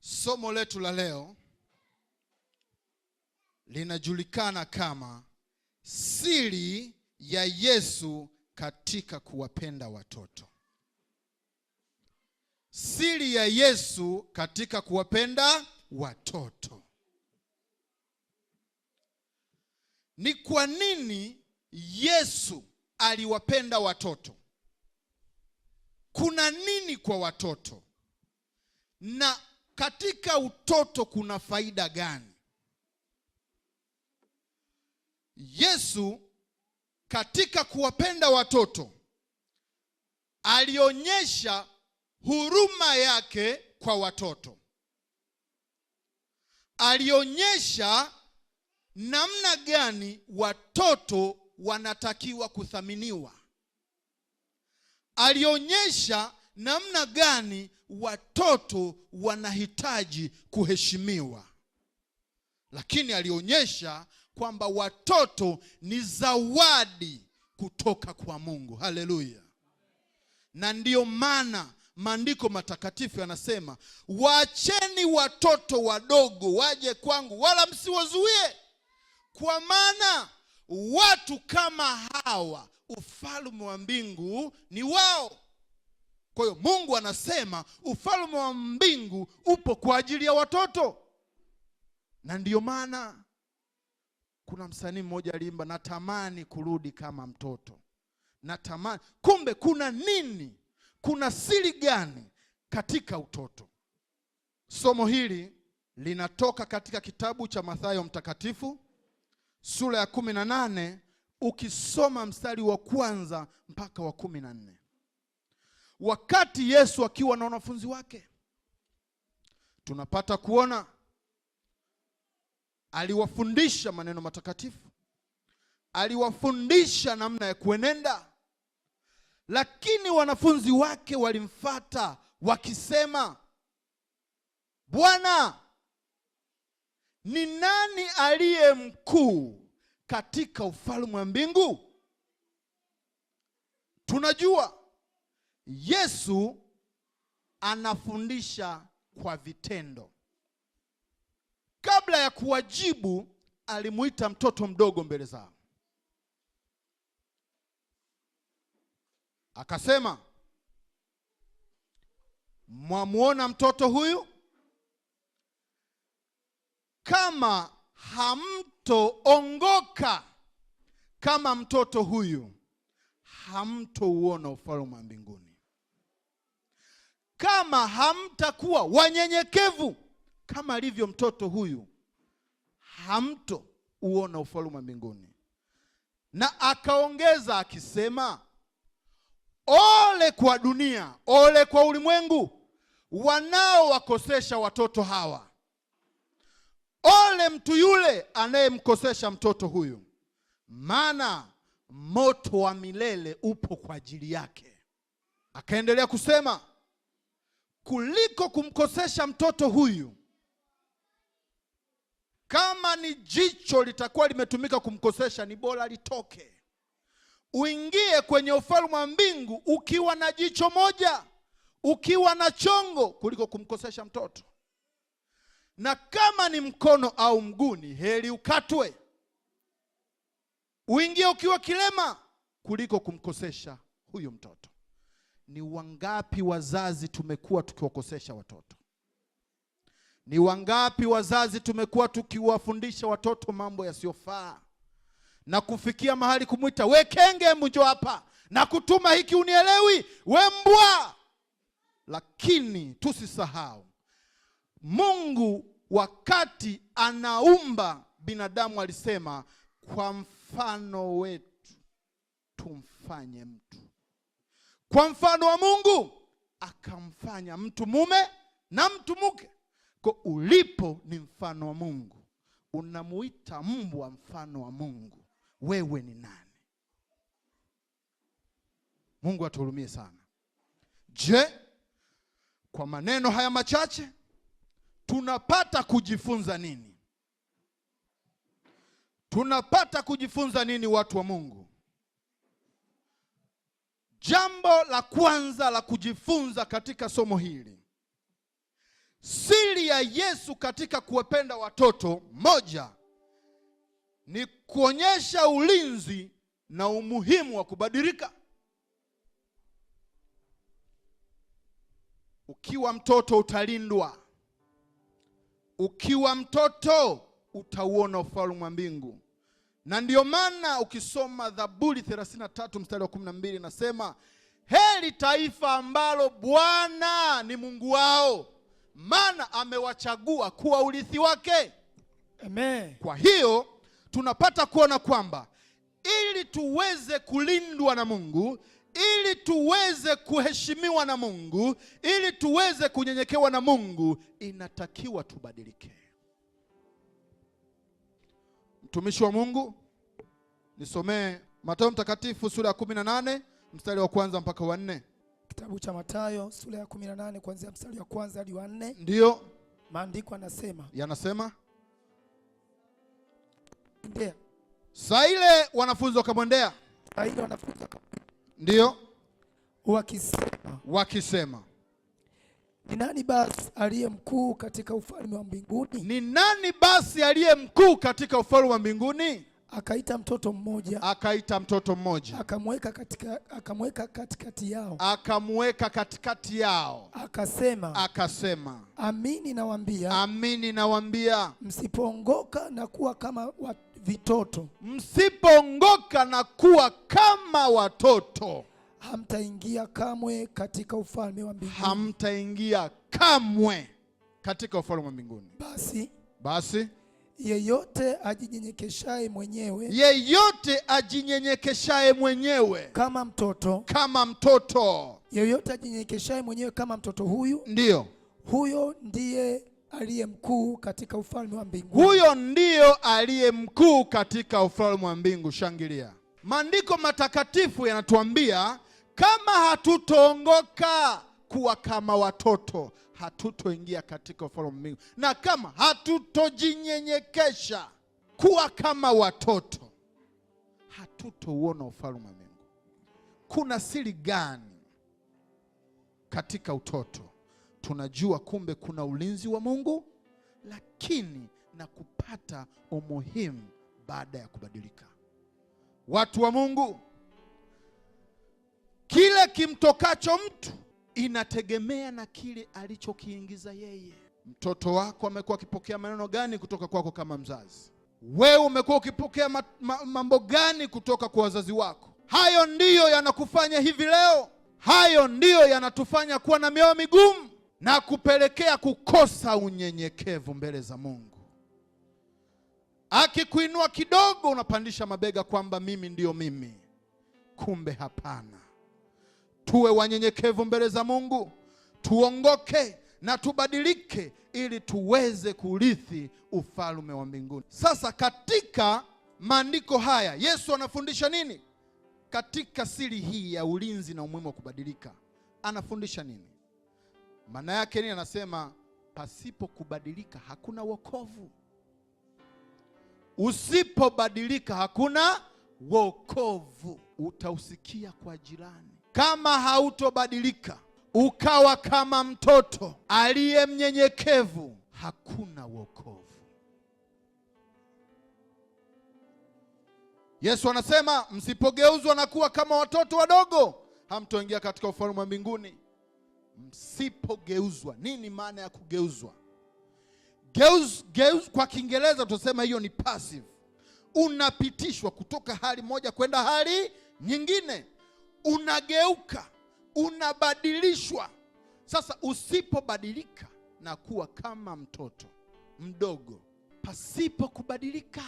Somo letu la leo linajulikana kama siri ya Yesu katika kuwapenda watoto. Siri ya Yesu katika kuwapenda watoto. Ni kwa nini Yesu aliwapenda watoto? Kuna nini kwa watoto? Na katika utoto kuna faida gani? Yesu katika kuwapenda watoto alionyesha huruma yake kwa watoto. Alionyesha namna gani watoto wanatakiwa kuthaminiwa. Alionyesha namna gani watoto wanahitaji kuheshimiwa. Lakini alionyesha kwamba watoto ni zawadi kutoka kwa Mungu. Haleluya. Na ndiyo maana maandiko matakatifu yanasema, waacheni watoto wadogo waje kwangu, wala msiwazuie, kwa maana watu kama hawa ufalme wa mbingu ni wao. Kwa hiyo Mungu anasema ufalme wa mbingu upo kwa ajili ya watoto. Na ndiyo maana kuna msanii mmoja aliimba, natamani kurudi kama mtoto. Natamani. Kumbe kuna nini? Kuna siri gani katika utoto? Somo hili linatoka katika kitabu cha Mathayo mtakatifu sura ya 18, ukisoma mstari wa 1 mpaka wa 14. Wakati Yesu akiwa na wanafunzi wake, tunapata kuona aliwafundisha maneno matakatifu, aliwafundisha namna ya kuenenda. Lakini wanafunzi wake walimfuata wakisema, Bwana, ni nani aliye mkuu katika ufalme wa mbingu? Tunajua Yesu anafundisha kwa vitendo. Kabla ya kuwajibu, alimuita mtoto mdogo mbele zao. Akasema, mwamuona mtoto huyu? Kama hamtoongoka kama mtoto huyu, hamtouona ufalme wa mbinguni. Kama hamtakuwa wanyenyekevu kama alivyo mtoto huyu, hamtouona ufalme wa mbinguni. Na akaongeza akisema, ole kwa dunia, ole kwa ulimwengu wanaowakosesha watoto hawa. Ole mtu yule anayemkosesha mtoto huyu, maana moto wa milele upo kwa ajili yake. Akaendelea kusema, kuliko kumkosesha mtoto huyu, kama ni jicho litakuwa limetumika kumkosesha, ni bora litoke, uingie kwenye ufalme wa mbingu ukiwa na jicho moja, ukiwa na chongo, kuliko kumkosesha mtoto. Na kama ni mkono au mguu, ni heri ukatwe, uingie ukiwa kilema, kuliko kumkosesha huyu mtoto. Ni wangapi wazazi tumekuwa tukiwakosesha watoto? Ni wangapi wazazi tumekuwa tukiwafundisha watoto mambo yasiyofaa, na kufikia mahali kumwita, we kenge, mjo hapa, na kutuma hiki unielewi, we mbwa. Lakini tusisahau, Mungu wakati anaumba binadamu alisema, kwa mfano wetu tumfanye mtu. Kwa mfano wa Mungu akamfanya mtu mume na mtu mke. Kwa ulipo ni mfano wa Mungu, unamuita mbwa mfano wa Mungu, wewe ni nani? Mungu atuhurumie sana. Je, kwa maneno haya machache tunapata kujifunza nini? Tunapata kujifunza nini watu wa Mungu? Jambo la kwanza la kujifunza katika somo hili, siri ya Yesu katika kuwapenda watoto, moja ni kuonyesha ulinzi na umuhimu wa kubadilika. Ukiwa mtoto utalindwa. Ukiwa mtoto utauona ufalme wa mbingu. Na ndiyo maana ukisoma Zaburi 33 mstari wa 12 nasema, heri taifa ambalo Bwana ni Mungu wao, maana amewachagua kuwa urithi wake. Amen. Kwa hiyo tunapata kuona kwamba ili tuweze kulindwa na Mungu, ili tuweze kuheshimiwa na Mungu, ili tuweze kunyenyekewa na Mungu, inatakiwa tubadilike. Mtumishi wa Mungu, nisomee Mathayo mtakatifu sura ya 18 mstari wa 1 mpaka wa 4. Kitabu cha Mathayo sura ya 18 kuanzia mstari wa 1 hadi wa 4. Ndiyo. Maandiko yanasema ndio. Saa ile wanafunzi wakamwendea. Ndiyo. Wakisema, ni nani basi aliye mkuu katika ufalme wa mbinguni? Ni nani basi aliye mkuu katika ufalme wa mbinguni? Akaita mtoto mmoja. Akamweka katikati yao. Akasema, amini nawaambia, msipoongoka na kuwa kama watoto, hamtaingia kamwe katika ufalme wa mbinguni. Basi yeyote ajinyenyekeshaye mwenyewe kama mtoto, yeyote ajinyenyekeshaye mwenyewe kama mtoto huyu, ndio huyo ndiye aliye mkuu katika ufalme wa mbinguni. Huyo ndio aliye mkuu katika ufalme wa mbingu. Shangilia. Maandiko matakatifu yanatuambia kama hatutoongoka kuwa kama watoto, hatutoingia katika ufalme wa mbingu. Na kama hatutojinyenyekesha kuwa kama watoto, hatutouona ufalme wa mbingu. Kuna siri gani katika utoto? Tunajua kumbe kuna ulinzi wa Mungu, lakini na kupata umuhimu baada ya kubadilika. Watu wa Mungu, kile kimtokacho mtu inategemea na kile alichokiingiza yeye. Mtoto wako amekuwa akipokea maneno gani kutoka kwako kama mzazi? Wewe umekuwa ukipokea mambo gani kutoka kwa wazazi wako? Hayo ndiyo yanakufanya hivi leo. Hayo ndiyo yanatufanya kuwa na mioyo migumu na kupelekea kukosa unyenyekevu mbele za Mungu. Akikuinua kidogo unapandisha mabega kwamba mimi ndiyo mimi. Kumbe hapana. Tuwe wanyenyekevu mbele za Mungu, tuongoke na tubadilike ili tuweze kurithi ufalme wa mbinguni. Sasa katika maandiko haya Yesu anafundisha nini? Katika siri hii ya ulinzi na umuhimu wa kubadilika, anafundisha nini? Maana yake nini? Anasema pasipo kubadilika hakuna wokovu. Usipobadilika hakuna wokovu. Utausikia kwa jirani. Kama hautobadilika ukawa kama mtoto aliye mnyenyekevu, hakuna wokovu. Yesu anasema msipogeuzwa na kuwa kama watoto wadogo, hamtoingia katika ufalme wa mbinguni. Msipogeuzwa. Nini maana ya kugeuzwa? Geuz kwa Kiingereza tutasema hiyo ni passive. Unapitishwa kutoka hali moja kwenda hali nyingine. Unageuka, unabadilishwa. Sasa usipobadilika na kuwa kama mtoto mdogo, pasipo kubadilika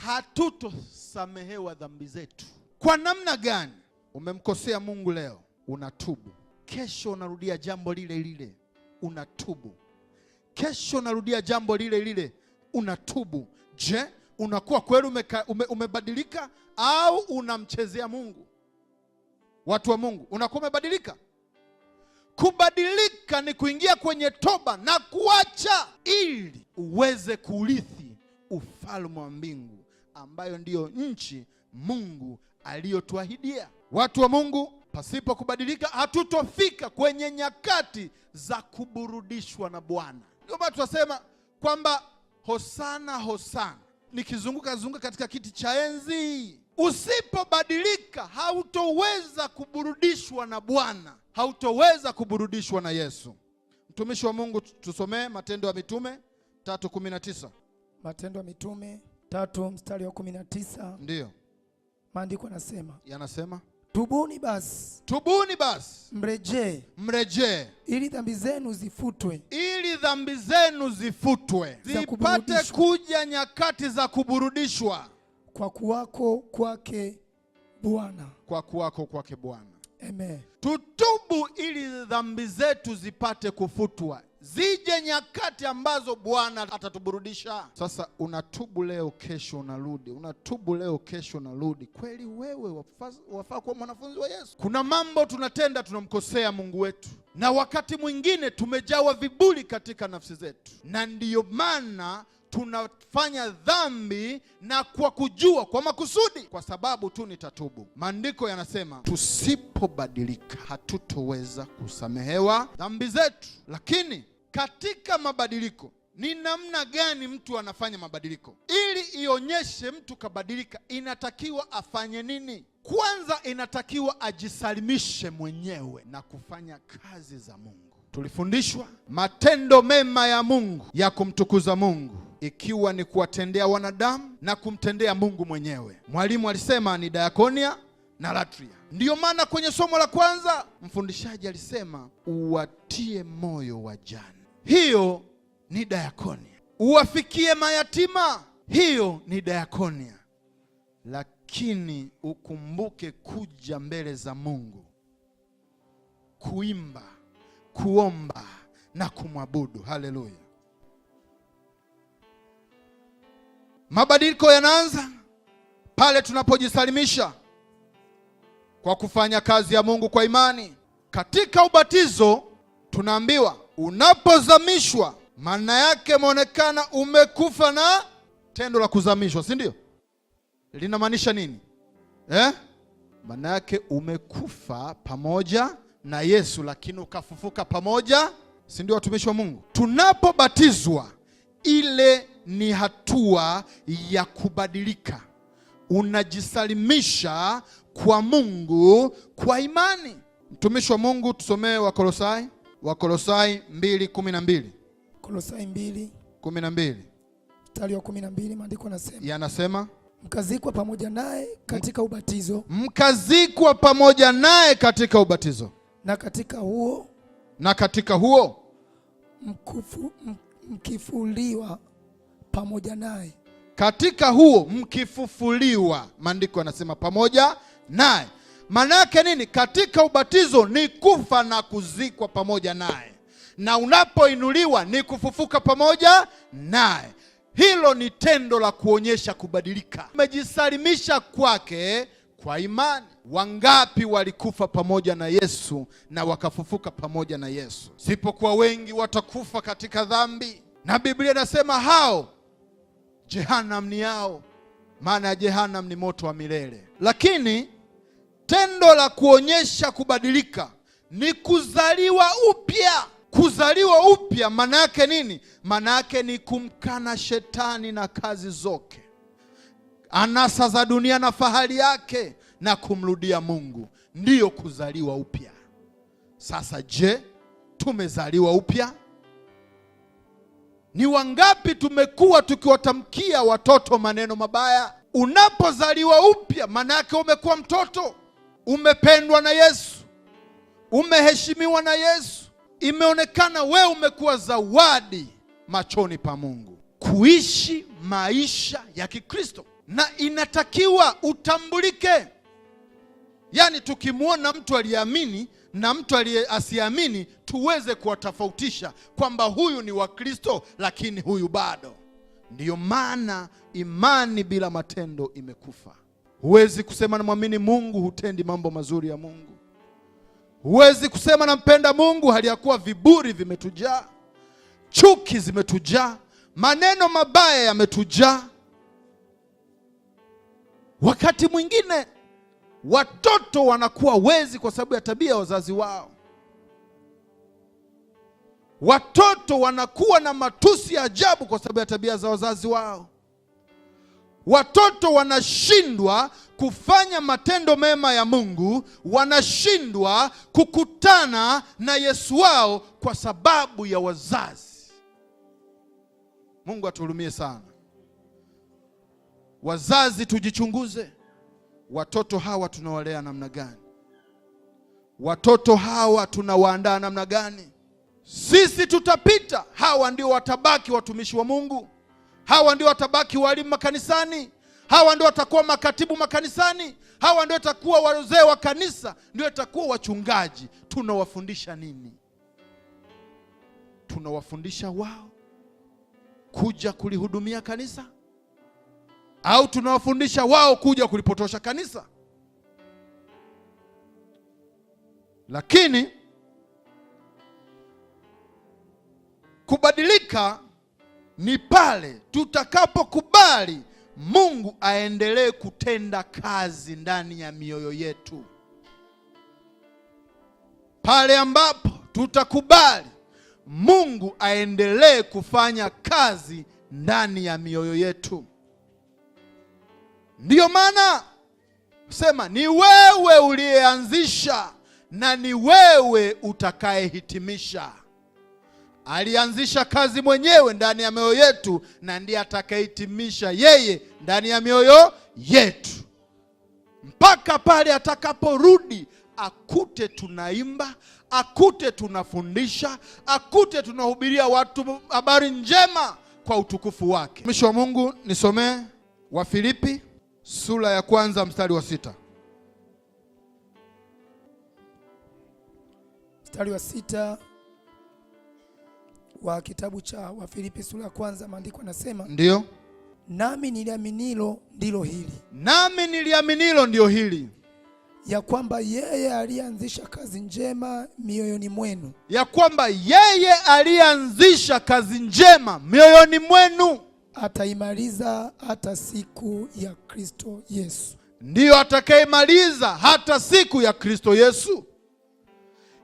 hatutosamehewa dhambi zetu. Kwa namna gani? Umemkosea Mungu leo, unatubu. Kesho unarudia jambo lile lile, unatubu. Kesho unarudia jambo lile lile, unatubu. Je, unakuwa kweli umebadilika au unamchezea Mungu? Watu wa Mungu, unakuwa umebadilika? Kubadilika ni kuingia kwenye toba na kuacha ili uweze kurithi ufalme wa mbingu, ambayo ndiyo nchi Mungu aliyotuahidia. Watu wa Mungu, pasipo kubadilika hatutofika kwenye nyakati za kuburudishwa na Bwana. Ndio maana tunasema kwamba hosana hosana, nikizunguka katika kiti cha enzi. Usipobadilika hautoweza kuburudishwa na Bwana, hautoweza kuburudishwa na Yesu. Mtumishi wa Mungu, tusomee Matendo ya Mitume 3:19. Matendo ya Mitume 3 mstari wa 19. Ndio maandiko yanasema tubuni basi, mrejee ili dhambi zenu zifutwe, zipate kuja nyakati za kuburudishwa kwa kuwako kwake Bwana. Amen. Tutubu ili dhambi zetu zipate kufutwa, zije nyakati ambazo Bwana atatuburudisha. Sasa unatubu leo, kesho unarudi, unatubu leo, kesho unarudi. Kweli wewe wafaa kuwa mwanafunzi wa Yesu? Kuna mambo tunatenda tunamkosea Mungu wetu, na wakati mwingine tumejawa viburi katika nafsi zetu, na ndiyo maana tunafanya dhambi na kwa kujua, kwa makusudi, kwa sababu tu nitatubu. Maandiko yanasema tusipobadilika hatutoweza kusamehewa dhambi zetu. Lakini katika mabadiliko, ni namna gani mtu anafanya mabadiliko? Ili ionyeshe mtu kabadilika, inatakiwa afanye nini? Kwanza inatakiwa ajisalimishe mwenyewe na kufanya kazi za Mungu. Tulifundishwa matendo mema ya Mungu ya kumtukuza Mungu, ikiwa ni kuwatendea wanadamu na kumtendea Mungu mwenyewe. Mwalimu alisema ni diakonia na latria. Ndiyo maana kwenye somo la kwanza mfundishaji alisema uwatie moyo wajane, hiyo ni diakonia. Uwafikie mayatima, hiyo ni diakonia. Lakini ukumbuke kuja mbele za Mungu, kuimba, kuomba na kumwabudu. Haleluya. Mabadiliko yanaanza pale tunapojisalimisha kwa kufanya kazi ya Mungu kwa imani. Katika ubatizo tunaambiwa unapozamishwa, maana yake muonekana umekufa na tendo la kuzamishwa, si ndio? Linamaanisha nini? Maana yake umekufa pamoja na Yesu, lakini ukafufuka pamoja, si ndio watumishi wa Mungu? Tunapobatizwa, ile ni hatua ya kubadilika. Unajisalimisha kwa Mungu kwa imani. Mtumishi wa Mungu, tusomee Wakolosai 2:12. Kolosai 2:12. Mstari wa 12, maandiko yanasema mkazikwa pamoja naye katika ubatizo. Mkazikwa pamoja naye katika ubatizo. Na katika huo mkifufuliwa pamoja naye. Katika huo mkifufuliwa, maandiko yanasema pamoja naye. Maana yake nini? Katika ubatizo ni kufa na kuzikwa pamoja naye, na unapoinuliwa ni kufufuka pamoja naye. Hilo ni tendo la kuonyesha kubadilika. Umejisalimisha kwake kwa imani. Wangapi walikufa pamoja na Yesu na wakafufuka pamoja na Yesu? Sipokuwa wengi watakufa katika dhambi, na Biblia inasema hao Jehanamu ni yao, maana Jehanamu ni moto wa milele. Lakini tendo la kuonyesha kubadilika ni kuzaliwa upya. Kuzaliwa upya maana yake nini? Maana yake ni kumkana shetani na kazi zote, anasa za dunia na fahari yake, na kumrudia Mungu. Ndiyo kuzaliwa upya. Sasa je, tumezaliwa upya? Ni wangapi tumekuwa tukiwatamkia watoto maneno mabaya? Unapozaliwa upya maana yake umekuwa mtoto, umependwa na Yesu, umeheshimiwa na Yesu, imeonekana wewe umekuwa zawadi machoni pa Mungu. Kuishi maisha ya Kikristo, na inatakiwa utambulike. Yaani tukimwona mtu aliyeamini na mtu asiamini, tuweze kuwatofautisha kwamba huyu ni wa Kristo lakini huyu bado. Ndiyo maana imani bila matendo imekufa. Huwezi kusema namwamini Mungu hutendi mambo mazuri ya Mungu. Huwezi kusema nampenda Mungu hali ya kuwa viburi vimetujaa, chuki zimetujaa, maneno mabaya yametujaa. Wakati mwingine watoto wanakuwa wezi kwa sababu ya tabia ya wazazi wao. Watoto wanakuwa na matusi ya ajabu kwa sababu ya tabia za wazazi wao. Watoto wanashindwa kufanya matendo mema ya Mungu, wanashindwa kukutana na Yesu wao kwa sababu ya wazazi. Mungu atuhurumie sana. Wazazi tujichunguze. Watoto hawa tunawalea namna gani? Watoto hawa tunawaandaa namna gani? Sisi tutapita, hawa ndio watabaki watumishi wa Mungu. Hawa ndio watabaki walimu makanisani. Hawa ndio watakuwa makatibu makanisani. Hawa ndio watakuwa wazee wa kanisa, ndio watakuwa wachungaji. Tunawafundisha nini? Tunawafundisha wao kuja kulihudumia kanisa, au tunawafundisha wao kuja kulipotosha kanisa? Lakini kubadilika ni pale tutakapokubali Mungu aendelee kutenda kazi ndani ya mioyo yetu. Pale ambapo tutakubali Mungu aendelee kufanya kazi ndani ya mioyo yetu. Ndiyo maana sema ni wewe uliyeanzisha na ni wewe utakayehitimisha. Alianzisha kazi mwenyewe ndani ya mioyo yetu na ndiye atakayehitimisha yeye ndani ya mioyo yetu. Mpaka pale atakaporudi akute tunaimba, akute tunafundisha, akute tunahubiria watu habari njema kwa utukufu wake. Mtumishi wa Mungu, nisomee Wafilipi sura ya 1 mstari wa 6. Mstari wa 6 wa kitabu cha Wafilipi sura ya 1, maandiko yanasema, ndio, nami niliaminilo ndilo hili. Nami niliaminilo ndio hili, ya kwamba yeye alianzisha kazi njema mioyoni mwenu. Ya kwamba yeye alianzisha kazi njema mioyoni mwenu, ataimaliza hata siku ya Kristo Yesu. Ndiyo atakayemaliza hata siku ya Kristo Yesu.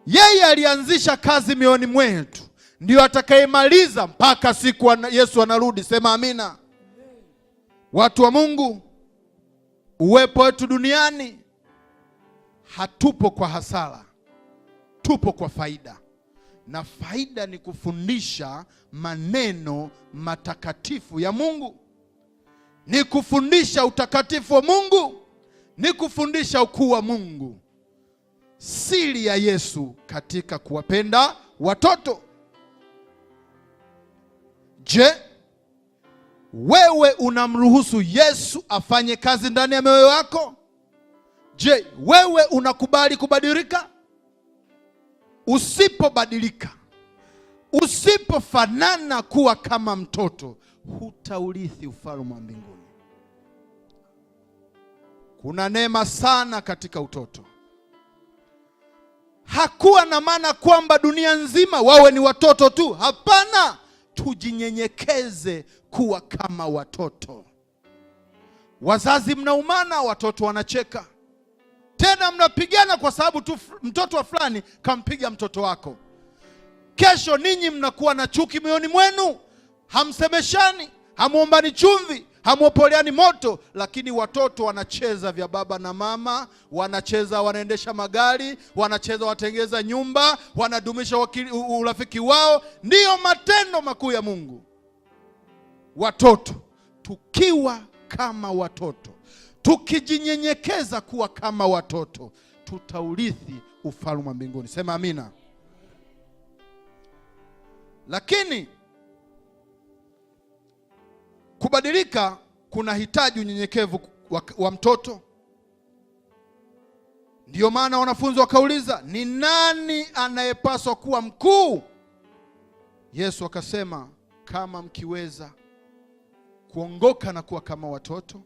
Yeye alianzisha kazi mioyoni mwetu, ndiyo atakayemaliza mpaka siku Yesu anarudi. Sema amina. Watu wa Mungu, uwepo wetu duniani hatupo kwa hasara, tupo kwa faida. Na faida ni kufundisha maneno matakatifu ya Mungu, ni kufundisha utakatifu wa Mungu, ni kufundisha ukuu wa Mungu, siri ya Yesu katika kuwapenda watoto. Je, wewe unamruhusu Yesu afanye kazi ndani ya moyo wako? Je, wewe unakubali kubadilika? Usipobadilika, usipofanana kuwa kama mtoto, hutaurithi ufalme wa mbinguni. Kuna neema sana katika utoto. Hakuwa na maana kwamba dunia nzima wawe ni watoto tu. Hapana, tujinyenyekeze kuwa kama watoto. Wazazi mnaumana, watoto wanacheka. Tena mnapigana kwa sababu tu mtoto wa fulani kampiga mtoto wako. Kesho ninyi mnakuwa na chuki moyoni mwenu, hamsemeshani, hamuombani chumvi, hamuopoleani moto. Lakini watoto wanacheza vya baba na mama, wanacheza wanaendesha magari, wanacheza watengeza nyumba, wanadumisha urafiki wao. Ndiyo matendo makuu ya Mungu. Watoto, tukiwa kama watoto, tukijinyenyekeza kuwa kama watoto, tutaurithi ufalme wa mbinguni. Sema amina. Lakini kubadilika kuna hitaji unyenyekevu wa mtoto. Ndiyo maana wanafunzi wakauliza, ni nani anayepaswa kuwa mkuu? Yesu akasema, kama mkiweza kuongoka na kuwa kama watoto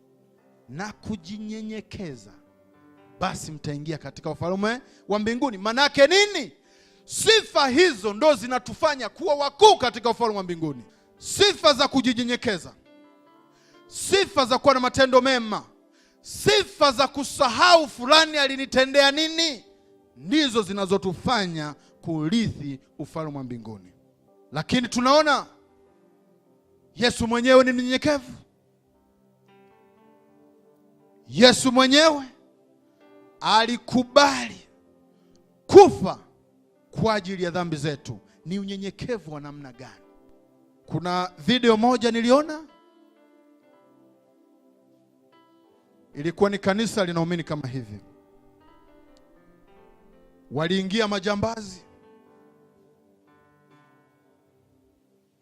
na kujinyenyekeza, basi mtaingia katika ufalme wa mbinguni. Manake nini? Sifa hizo ndo zinatufanya kuwa wakuu katika ufalme wa mbinguni. Sifa za kujinyenyekeza, sifa za kuwa na matendo mema, sifa za kusahau fulani alinitendea nini, ndizo zinazotufanya kurithi ufalme wa mbinguni. Lakini tunaona Yesu mwenyewe ni mnyenyekevu. Yesu mwenyewe alikubali kufa kwa ajili ya dhambi zetu. Ni unyenyekevu wa namna gani? Kuna video moja niliona, ilikuwa ni kanisa linaumini kama hivi. Waliingia majambazi.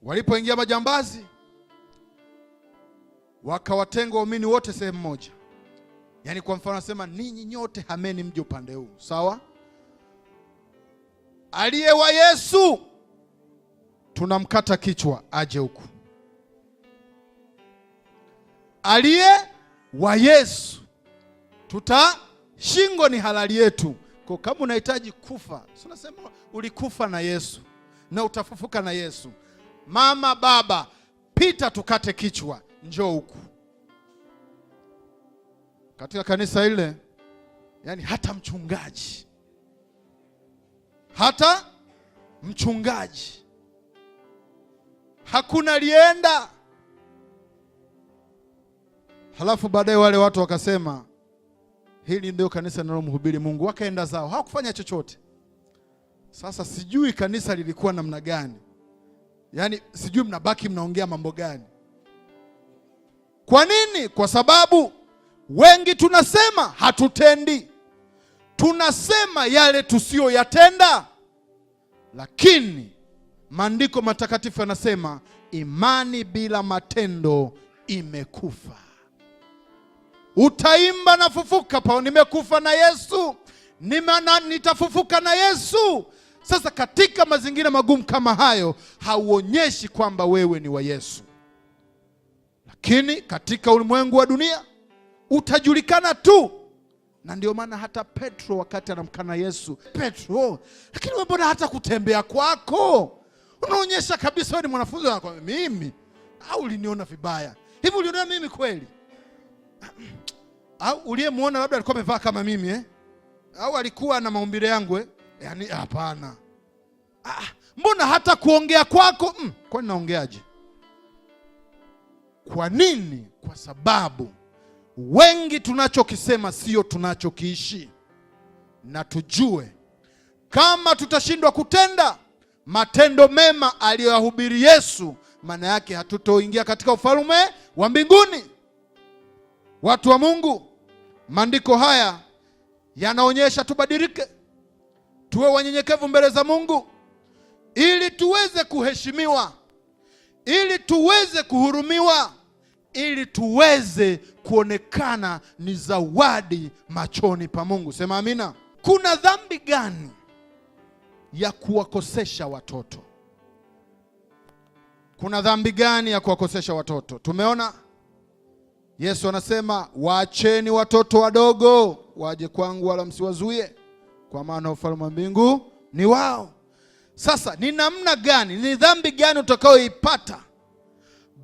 Walipoingia majambazi, wakawatenga waumini wote sehemu moja. Yaani kwa mfano nasema, ninyi nyote hameni mje upande huu, sawa? Aliye wa Yesu tunamkata kichwa aje huku. Aliye wa Yesu shingo ni halali yetu. Kwa kama unahitaji kufa, unasema ulikufa na Yesu na utafufuka na Yesu. Mama, baba, pita tukate kichwa, njoo huku. Katika kanisa ile, yani hata mchungaji hakuna alienda. Halafu baadaye wale watu wakasema, hili ndio kanisa linalomhubiri Mungu. Wakaenda zao, hawakufanya chochote. Sasa sijui kanisa lilikuwa namna gani, yaani sijui mnabaki mnaongea mambo gani. Kwa nini? Kwa sababu wengi tunasema hatutendi, tunasema yale tusiyoyatenda. Lakini maandiko matakatifu yanasema imani bila matendo imekufa. Utaimba na fufuka pa, nimekufa na Yesu, nitafufuka na Yesu. Sasa katika mazingira magumu kama hayo, hauonyeshi kwamba wewe ni wa Yesu. Lakini katika ulimwengu wa dunia utajulikana tu. Na ndio maana hata Petro wakati anamkana Yesu, Petro, lakini wewe mbona hata kutembea kwako unaonyesha kabisa wewe ni mwanafunzi wako? Mimi au uliniona vibaya? Hivi uliona mimi kweli? Au uliyemuona labda alikuwa amevaa kama mimi au alikuwa na maumbile yangu Yaani hapana. Mbona hata kuongea kwako kwani naongeaje? Kwa nini? Kwa sababu wengi tunachokisema sio tunachokiishi. Na tujue kama tutashindwa kutenda matendo mema aliyoyahubiri Yesu, maana yake hatutoingia katika ufalme wa mbinguni. Watu wa Mungu, maandiko haya yanaonyesha tubadilike, tuwe wanyenyekevu mbele za Mungu, ili tuweze kuheshimiwa, ili tuweze kuhurumiwa, ili tuweze kuonekana ni zawadi machoni pa Mungu. Sema amina. Kuna dhambi gani ya kuwakosesha watoto? Kuna dhambi gani ya kuwakosesha watoto? Tumeona Yesu anasema, waacheni watoto wadogo waje kwangu, wala msiwazuie, kwa maana ufalme wa mbingu ni wao. Sasa ni namna gani, ni dhambi gani utakayoipata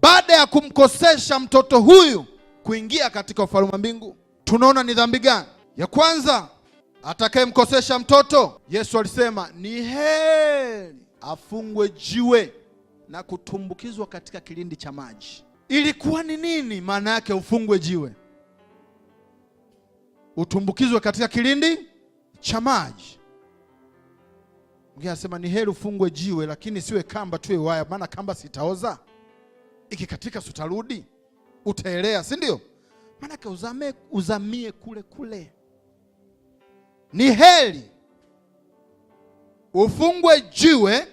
baada ya kumkosesha mtoto huyu kuingia katika ufalme wa mbingu? Tunaona ni dhambi gani? Ya kwanza, atakayemkosesha mtoto, Yesu alisema ni heri afungwe jiwe na kutumbukizwa katika kilindi cha maji. Ilikuwa ni nini maana yake ufungwe jiwe, utumbukizwe katika kilindi cha maji? Mwingine anasema ni heri ufungwe jiwe, lakini siwe kamba, tuwe waya, maana kamba sitaoza, ikikatika sutarudi, utaelea, si ndio? Maana yake uzamie kule kule. Ni heri ufungwe jiwe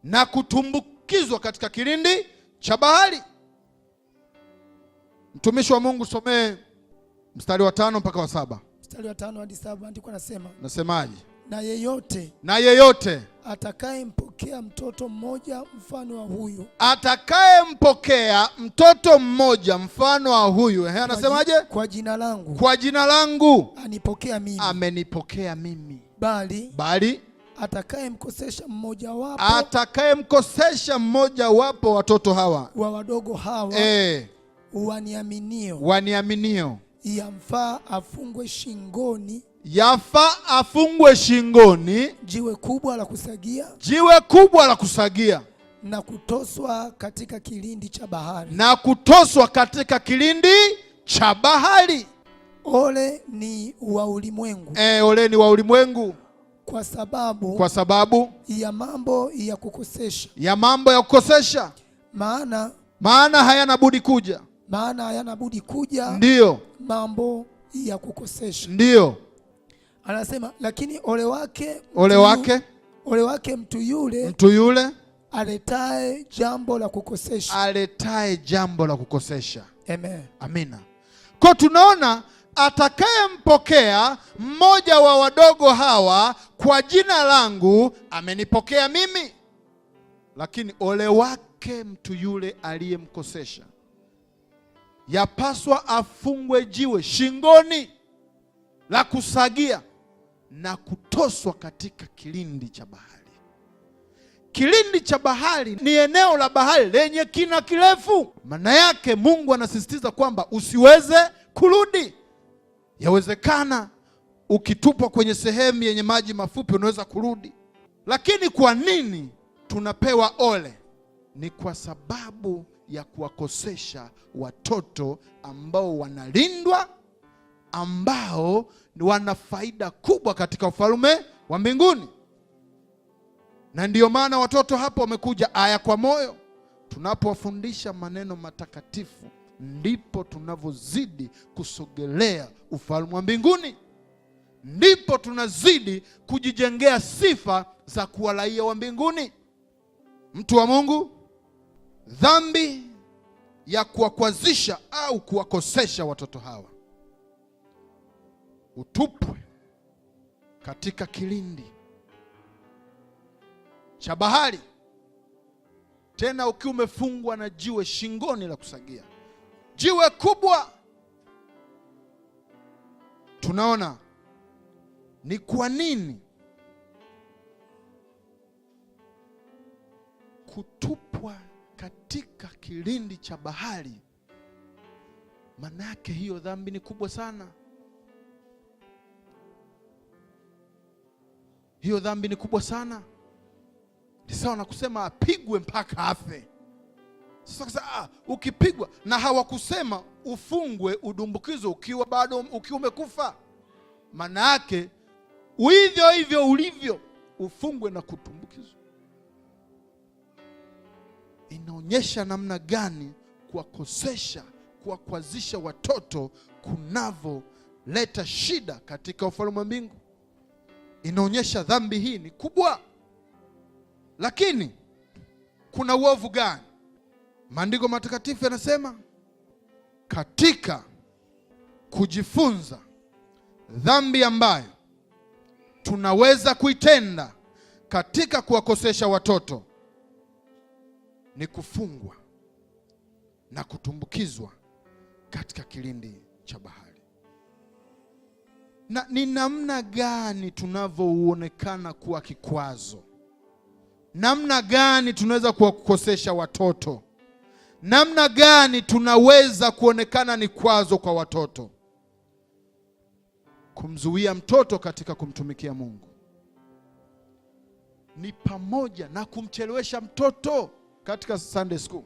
na kutumbukizwa katika kilindi cha bahari. Mtumishi wa Mungu, somee mstari wa 5 mpaka wa 7. Mstari wa 5 hadi 7 andiko nasema. Nasemaje? Na yeyote atakayempokea mtoto mmoja mfano wa huyu, atakayempokea mtoto mmoja mfano wa huyu, anasemaje? Kwa jina langu anipokea mimi, amenipokea mimi. Bali atakayemkosesha mmoja wapo watoto hawa wa wadogo hawa waniaminio waniaminio, yamfaa afungwe shingoni yafaa afungwe shingoni jiwe kubwa la kusagia, jiwe kubwa la kusagia, na kutoswa katika kilindi cha bahari, na kutoswa katika kilindi cha bahari. Ole ni wa ulimwengu, Ole ni wa ulimwengu, kwa sababu ya mambo ya kukosesha, maana hayana budi kuja, ndiyo mambo ya kukosesha. Ndiyo anasema, lakini ole wake mtu yule aletaye jambo la kukosesha. Amen. Amina. Kwa tunaona atakayempokea mmoja wa wadogo hawa kwa jina langu amenipokea mimi, lakini ole wake mtu yule aliyemkosesha. Yapaswa afungwe jiwe shingoni la kusagia na kutoswa katika kilindi cha bahari. Kilindi cha bahari ni eneo la bahari lenye kina kirefu. Maana yake Mungu anasisitiza kwamba usiweze kurudi. Yawezekana ukitupwa kwenye sehemu yenye maji mafupi unaweza kurudi. Lakini kwa nini tunapewa ole? Ni kwa sababu ya kuwakosesha watoto ambao wanalindwa, ambao wana faida kubwa katika ufalme wa mbinguni. Na ndiyo maana watoto hapo wamekuja aya kwa moyo. Tunapowafundisha maneno matakatifu, ndipo tunavyozidi kusogelea ufalme wa mbinguni. Ndipo tunazidi kujijengea sifa za kuwa raia wa mbinguni. Mtu wa Mungu, dhambi ya kuwakwazisha au kuwakosesha watoto hawa utupwe katika kilindi cha bahari, tena ukiwa umefungwa na jiwe shingoni la kusagia, jiwe kubwa. Tunaona ni kwa nini kutupwa katika kilindi cha bahari. Maana yake hiyo dhambi ni kubwa sana. Hiyo dhambi ni kubwa sana. Ni sawa na kusema apigwe mpaka afe. Sasa ukipigwa, na hawakusema ufungwe udumbukizwe ukiwa bado umekufa. Maana yake hivyo ulivyo ufungwe na kutumbukizwa. Inaonyesha namna gani kuwakosesha, kuwakwazisha watoto kunavoleta shida katika ufalme wa mbingu. Inaonyesha dhambi hii ni kubwa. Lakini kuna uovu gani? Maandiko matakatifu yanasema katika kujifunza dhambi ambayo tunaweza kuitenda katika kuwakosesha watoto ni kufungwa na kutumbukizwa katika kilindi cha bahari. Na ni namna gani tunavyoonekana kuwa kikwazo? Namna gani tunaweza kuwakosesha watoto? Namna gani tunaweza kuonekana ni kwazo kwa watoto? Kumzuia mtoto katika kumtumikia Mungu ni pamoja na kumchelewesha mtoto katika Sunday school.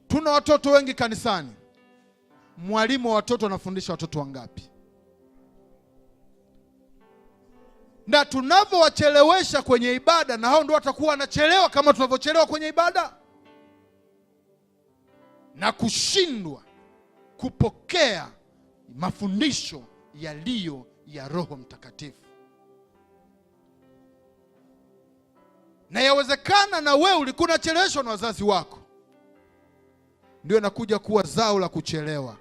Tuna watoto wengi kanisani. Mwalimu wa watoto anafundisha watoto wangapi? Na tunavyowachelewesha kwenye ibada, na hao ndio watakuwa wanachelewa kama tunavyochelewa kwenye ibada, na kushindwa kupokea mafundisho yaliyo ya Roho Mtakatifu. Na yawezekana na wewe ulikuwa unacheleweshwa na wazazi wako, ndio inakuja kuwa zao la kuchelewa.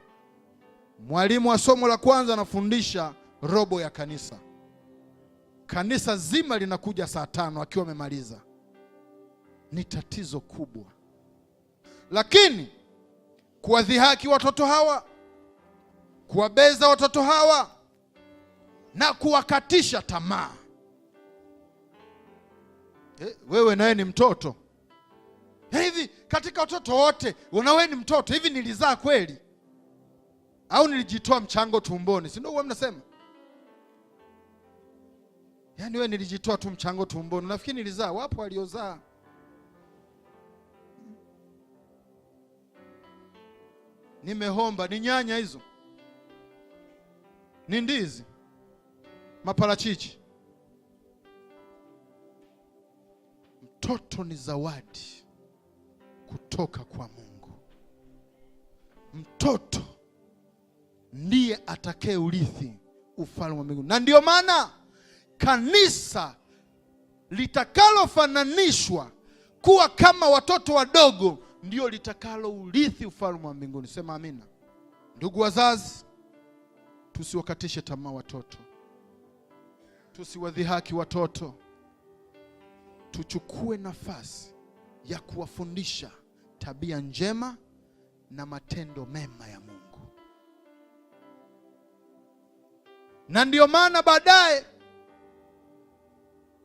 Mwalimu wa somo la kwanza anafundisha robo ya kanisa. Kanisa zima linakuja saa 5 akiwa amemaliza. Ni tatizo kubwa. Lakini kuwadhihaki watoto hawa, kuwabeza watoto hawa na kuwakatisha tamaa. Wewe nawe ni mtoto. Hivi katika watoto wote wewe ni mtoto. Hivi nilizaa kweli au nilijitoa mchango tumboni? Si ndio huwa mnasema? Yaani wewe nilijitoa tu mchango tumboni. Nafikiri nilizaa, wapo waliozaa. Nimehomba, ni nyanya hizo, ni ndizi, maparachichi. Mtoto ni zawadi kutoka kwa Mungu. Mtoto ndiye atakaye urithi ufalme wa mbinguni. Na ndio maana kanisa litakalofananishwa kuwa kama watoto wadogo ndio litakalo urithi ufalme wa mbinguni. Sema amina. Ndugu wazazi, tusiwakatishe tamaa watoto, tusiwadhihaki watoto. Tuchukue nafasi ya kuwafundisha tabia njema na matendo mema ya Mungu. Na ndio maana baadaye,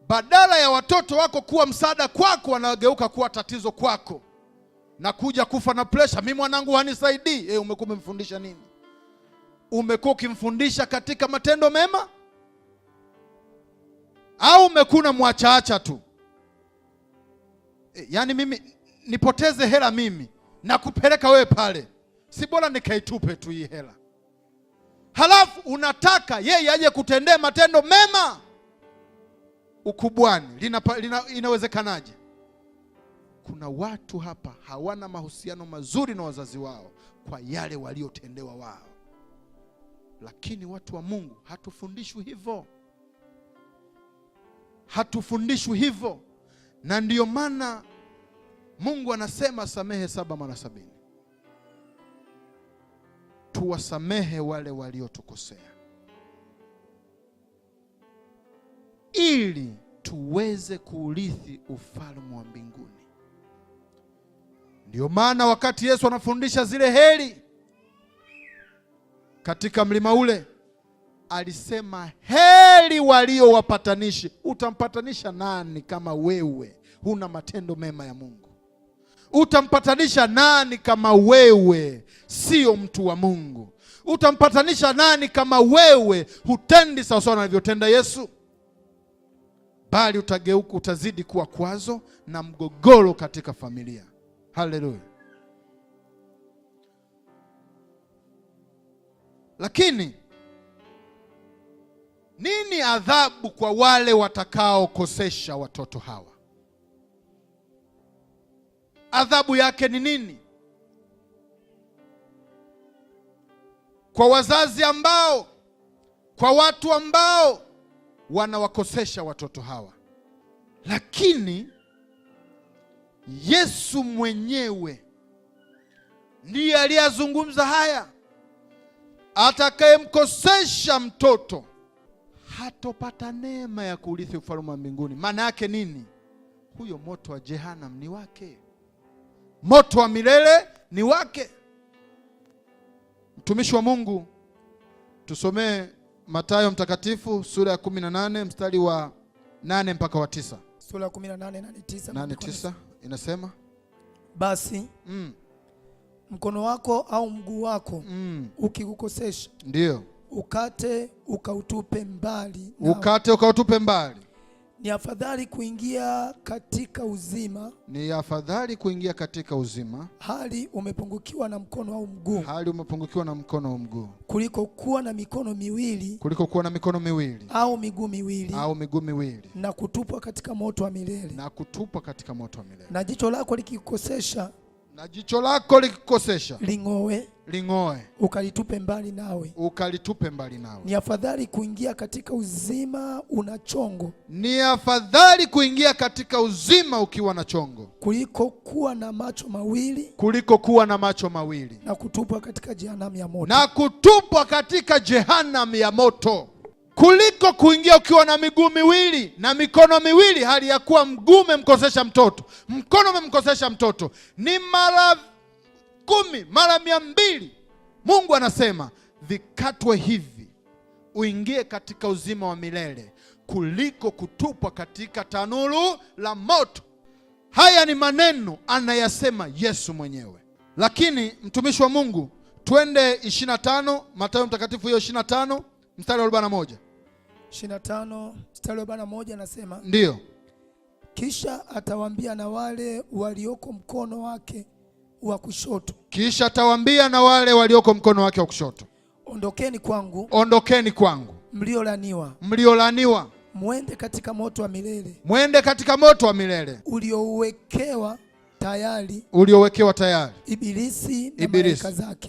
badala ya watoto wako kuwa msaada kwako, wanageuka kuwa tatizo kwako na kuja kufa na pressure. Mimi mwanangu hanisaidii. Umekuwa umemfundisha nini? Umekuwa ukimfundisha katika matendo mema au umekuwa mwachaacha tu? Yaani mimi nipoteze hela mimi na kupeleka wewe pale, si bora nikaitupe tu hii hela? Halafu unataka yeye aje kutendea matendo mema ukubwani. Inawezekanaje? Kuna watu hapa hawana mahusiano mazuri na wazazi wao kwa yale waliotendewa wao. Lakini watu wa Mungu hatufundishwi hivyo. Hatufundishwi hivyo. Na ndiyo maana Mungu anasema samehe 7 mara 70. Tuwasamehe wale waliotukosea, ili tuweze kuurithi ufalme wa mbinguni. Ndiyo maana wakati Yesu anafundisha zile heri katika mlima ule, alisema heri walio wapatanishi. Utampatanisha nani kama wewe huna matendo mema ya Mungu? Utampatanisha nani kama wewe sio mtu wa Mungu? Utampatanisha nani kama wewe hutendi sawa sawa anavyotenda Yesu? Bali utageuka, utazidi kuwa kwazo na mgogoro katika familia. Haleluya. Lakini nini adhabu kwa wale watakaokosesha watoto hawa? Adhabu yake ni nini? Kwa wazazi ambao, kwa watu ambao wanawakosesha watoto hawa. Lakini Yesu mwenyewe ndiye aliyazungumza haya. Atakayemkosesha mtoto hatopata neema ya kuurithi ufalme wa mbinguni. Maana yake nini? Huyo moto wa jehanamu ni wake, moto wa milele ni wake. Mtumishi wa Mungu, tusomee Mathayo mtakatifu sura ya 18 mstari wa 8 mpaka wa 9. Sura ya 18 na 9 inasema, basi mkono wako au mguu wako ukikukosesha, ndio ukate ukautupe mbali. Ukate ukautupe mbali. Ni afadhali kuingia katika uzima, ni afadhali kuingia katika uzima hali umepungukiwa na mkono au mguu, hali umepungukiwa na mkono au mguu, kuliko kuwa na mikono miwili, kuliko kuwa na mikono miwili au miguu miwili, au miguu miwili, na kutupwa katika moto wa milele. na kutupwa katika moto wa milele. Na jicho lako likikukosesha, na jicho lako likikosesha, ling'oe, ukalitupe mbali nawe, ukalitupe mbali nawe. Ni afadhali kuingia katika uzima una chongo, ni afadhali kuingia katika uzima ukiwa na chongo, kuliko kuwa na macho mawili, kuliko kuwa na macho mawili, na kutupwa katika jehanamu ya moto, na kutupwa katika jehanamu ya moto. Kuliko kuingia ukiwa na miguu miwili na mikono miwili, hali ya kuwa mguu umemkosesha mtoto, mkono umemkosesha mtoto. Ni mara 10, mara 200. Mungu anasema vikatwe hivi uingie katika uzima wa milele, kuliko kutupwa katika tanuru la moto. Haya ni maneno anayasema Yesu mwenyewe. Lakini mtumishi wa Mungu, twende 25, Mathayo mtakatifu hiyo 25 mstari wa 41. 25 mstari wa 41 anasema, Ndiyo. kisha atawaambia na wale walioko mkono wake wa kushoto. Kisha atawaambia na wale walioko mkono wake wa kushoto, ondokeni kwangu, ondokeni kwangu, mliolaniwa, mliolaniwa, mwende katika moto wa milele, mwende katika moto wa milele uliowekewa tayari Ibilisi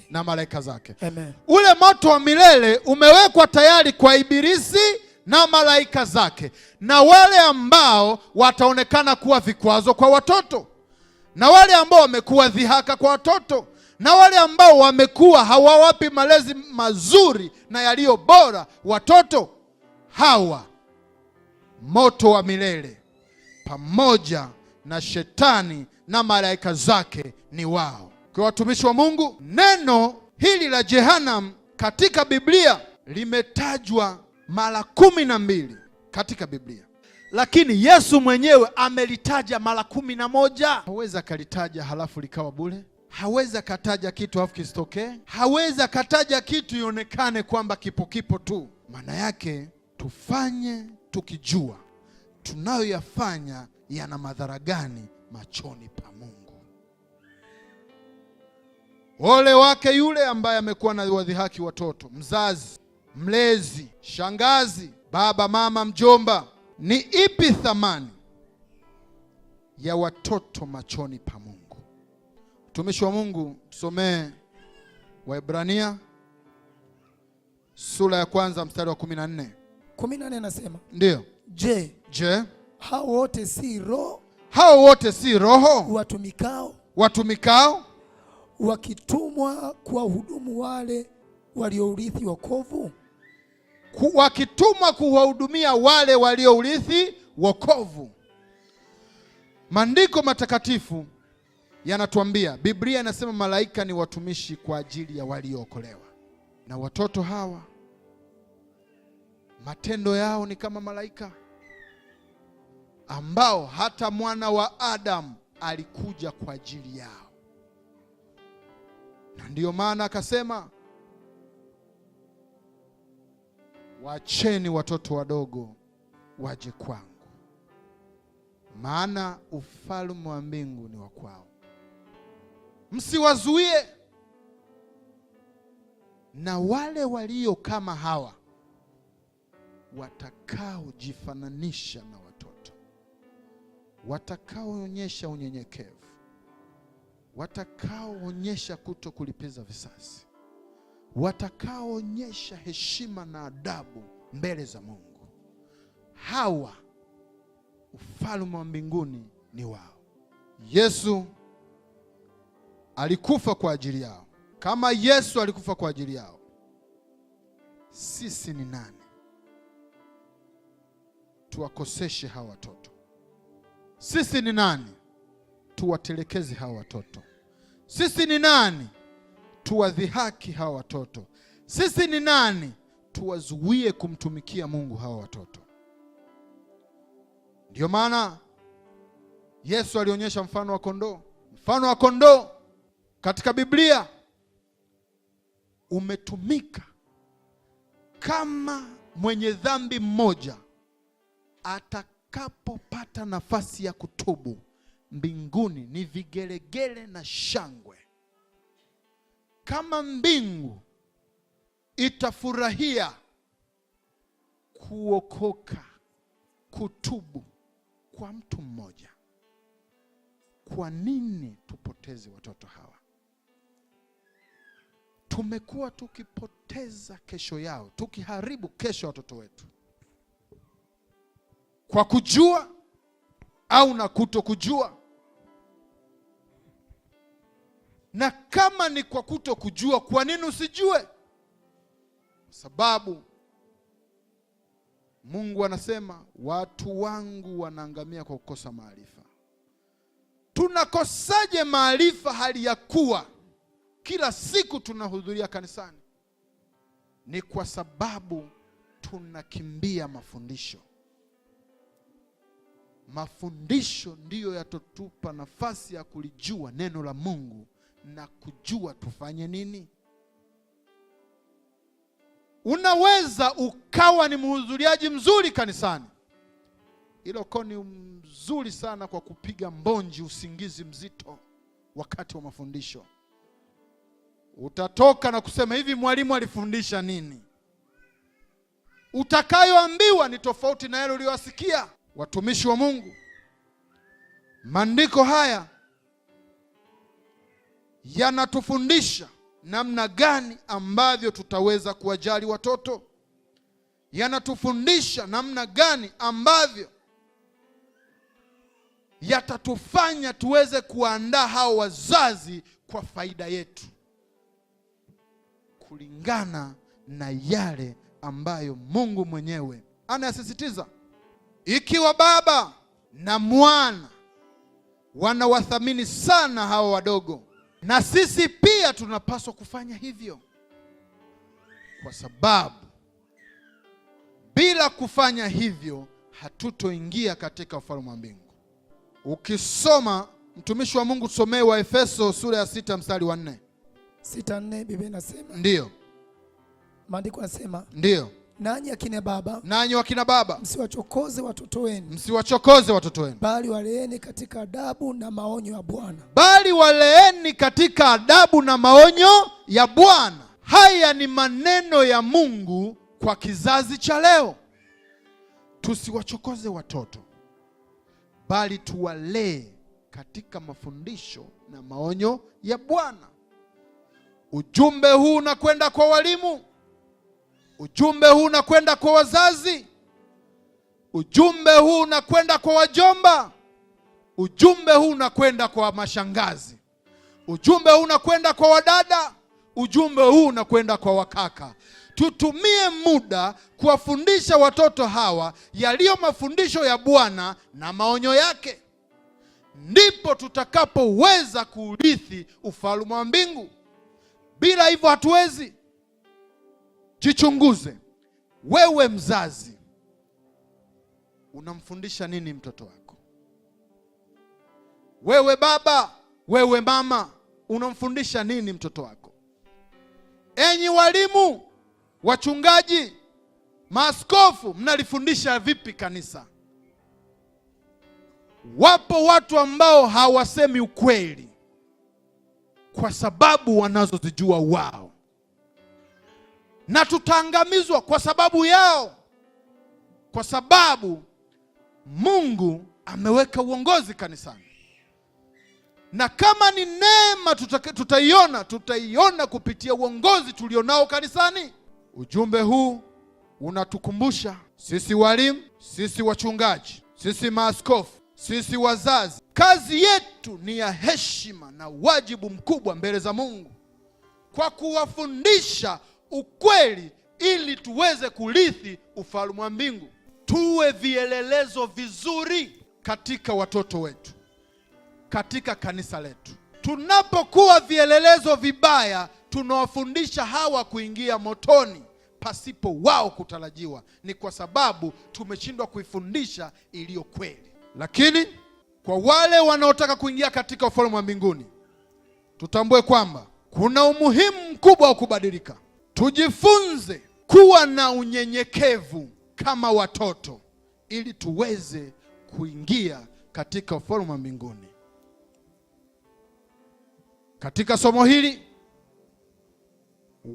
na malaika zake. Amen. Ule moto wa milele umewekwa tayari kwa Ibilisi na malaika zake, na wale ambao wataonekana kuwa vikwazo kwa watoto, na wale ambao wamekuwa dhihaka kwa watoto, na wale ambao wamekuwa hawawapi malezi mazuri na yaliyo bora watoto hawa. Moto wa milele pamoja na shetani na malaika zake ni wao. Kwa watumishi wa Mungu, neno hili la Jehanamu katika Biblia limetajwa mara 12 katika Biblia, lakini Yesu mwenyewe amelitaja mara 11. Hawezi akalitaja halafu likawa bure. Hawezi akataja kitu halafu kisitokee. Hawezi akataja kitu ionekane kwamba kipo tu. Maana yake tufanye tukijua tunayoyafanya yana madhara gani machoni pa Mungu. Ole wake yule ambaye amekuwa na wadhihaki watoto, mzazi, mlezi, shangazi, baba, mama, mjomba. Ni ipi thamani ya watoto machoni pa Mungu? Mtumishi wa Mungu, tusomee Waebrania sura ya 1 mstari wa 14. 14 anasema, Ndiyo. Je, hao wote si roho? Hao wote si roho watumikao wakitumwa kuwahudumu wale waliourithi wokovu? Wakitumwa kuwahudumia wale waliourithi wokovu. Maandiko matakatifu yanatuambia, Biblia inasema malaika ni watumishi kwa ajili ya waliookolewa. Na watoto hawa matendo yao ni kama malaika ambao hata mwana wa Adamu alikuja kwa ajili yao. Na ndiyo maana akasema, waacheni watoto wadogo waje kwangu, maana ufalme wa mbingu ni wa kwao. Msiwazuie. Na wale walio kama hawa watakaojifananisha na watoto, watakaoonyesha unyenyekevu, watakaoonyesha kuto kulipiza visasi, watakaoonyesha heshima na adabu mbele za Mungu, hawa ufalme wa mbinguni ni wao. Yesu alikufa kwa ajili yao. Kama Yesu alikufa kwa ajili yao, sisi ni nani tuwakoseshe hawa watoto? Sisi ni nani tuwatelekeze hawa watoto? Sisi ni nani tuwadhihaki hawa watoto? Sisi ni nani tuwazuie kumtumikia Mungu hawa watoto? Ndiyo maana Yesu alionyesha mfano wa kondoo. Mfano wa kondoo katika Biblia umetumika kama mwenye dhambi mmoja atakapopata nafasi ya kutubu, mbinguni ni vigelegele na shangwe. Kama mbingu itafurahia kuokoka, kutubu kwa mtu mmoja, kwa nini tupoteze watoto hawa? Tumekuwa tukipoteza kesho yao, tukiharibu kesho watoto wetu kwa kujua au na kutokujua. Na kama ni kwa kutokujua, kwa nini usijue? Sababu Mungu anasema watu wangu wanaangamia kwa kukosa maarifa. Tunakosaje maarifa hali ya kuwa kila siku tunahudhuria kanisani? Ni kwa sababu tunakimbia mafundisho. Mafundisho ndiyo yatotupa nafasi ya kulijua neno la Mungu na kujua tufanye nini. Unaweza ukawa ni mhudhuriaji mzuri kanisani, ila uko ni mzuri sana kwa kupiga mbonji, usingizi mzito wakati wa mafundisho. Utatoka na kusema hivi, mwalimu alifundisha nini? Utakayoambiwa ni tofauti na yale uliyosikia. Watumishi wa Mungu, maandiko haya yanatufundisha namna gani ambavyo tutaweza kuwajali watoto. Yanatufundisha namna gani ambavyo yatatufanya tuweze kuandaa hao wazazi kwa faida yetu, kulingana na yale ambayo Mungu mwenyewe anasisitiza. Ikiwa baba na mwana wanawathamini sana hawa wadogo, na sisi pia tunapaswa kufanya hivyo, kwa sababu bila kufanya hivyo hatutoingia katika ufalme wa mbingu. Ukisoma, mtumishi wa Mungu, tusomee Waefeso sura ya 6 mstari wa 4. 6:4 Biblia inasema. Ndiyo. Maandiko yanasema. Ndiyo. Nanyi akina baba, msiwachokoze watoto wenu. Msiwachokoze watoto wenu, bali waleeni katika adabu na maonyo ya Bwana. Bali waleeni katika adabu na maonyo ya Bwana. Haya ni maneno ya Mungu kwa kizazi cha leo. Tusiwachokoze watoto, bali tuwalee katika mafundisho na maonyo ya Bwana. Ujumbe huu unakwenda kwa walimu. Ujumbe huu unakwenda kwa wazazi. Ujumbe huu unakwenda kwa wajomba. Ujumbe huu unakwenda kwa mashangazi. Ujumbe huu unakwenda kwa wadada. Ujumbe huu unakwenda kwa wakaka. Tutumie muda kuwafundisha watoto hawa yaliyo mafundisho ya Bwana na maonyo yake. Ndipo tutakapoweza kuurithi ufalme wa mbingu. Bila hivyo hatuwezi. Jichunguze. Wewe mzazi, unamfundisha nini mtoto wako? Wewe baba, wewe mama, unamfundisha nini mtoto wako? Enyi walimu, wachungaji, maaskofu, mnalifundisha vipi kanisa? Wapo watu ambao hawasemi ukweli kwa sababu wanazozijua wao, na tutaangamizwa kwa sababu yao, kwa sababu Mungu ameweka uongozi kanisani. Na kama ni neema tutaiona kupitia uongozi tulionao kanisani. Ujumbe huu unatukumbusha sisi walimu, sisi wachungaji, sisi maaskofu, sisi wazazi, kazi yetu ni ya heshima na wajibu mkubwa mbele za Mungu, kwa kuwafundisha ukweli ili tuweze kurithi ufalme wa mbingu. Tuwe vielelezo vizuri katika watoto wetu, katika kanisa letu. Tunapokuwa vielelezo vibaya, tunawafundisha hawa kuingia motoni pasipo wao kutarajiwa. Ni kwa sababu tumeshindwa kuifundisha iliyo kweli. Lakini kwa wale wanaotaka kuingia katika ufalme wa mbinguni, tutambue kwamba kuna umuhimu mkubwa wa kubadilika. Tujifunze kuwa na unyenyekevu kama watoto ili tuweze kuingia katika ufalme wa mbinguni. Katika somo hili,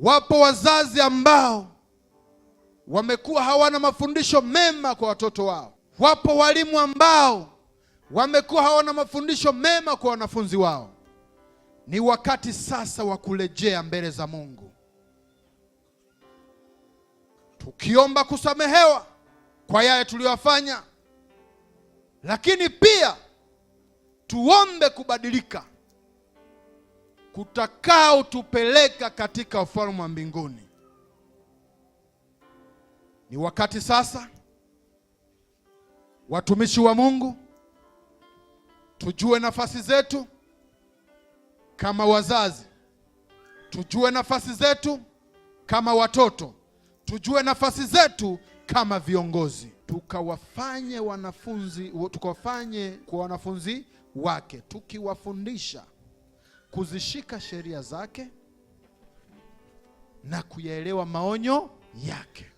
wapo wazazi ambao wamekuwa hawana mafundisho mema kwa watoto wao. Wapo walimu ambao wamekuwa hawana mafundisho mema kwa wanafunzi wao. Ni wakati sasa wa kurejea mbele za Mungu, tukiomba kusamehewa kwa yale tuliyofanya, lakini pia tuombe kubadilika kutakao tupeleka katika ufalme wa mbinguni. Ni wakati sasa, watumishi wa Mungu, tujue nafasi zetu kama wazazi, tujue nafasi zetu kama watoto, tujue nafasi zetu kama viongozi, tukawafanye kwa wanafunzi wake, tukiwafundisha kuzishika sheria zake na kuyaelewa maonyo yake.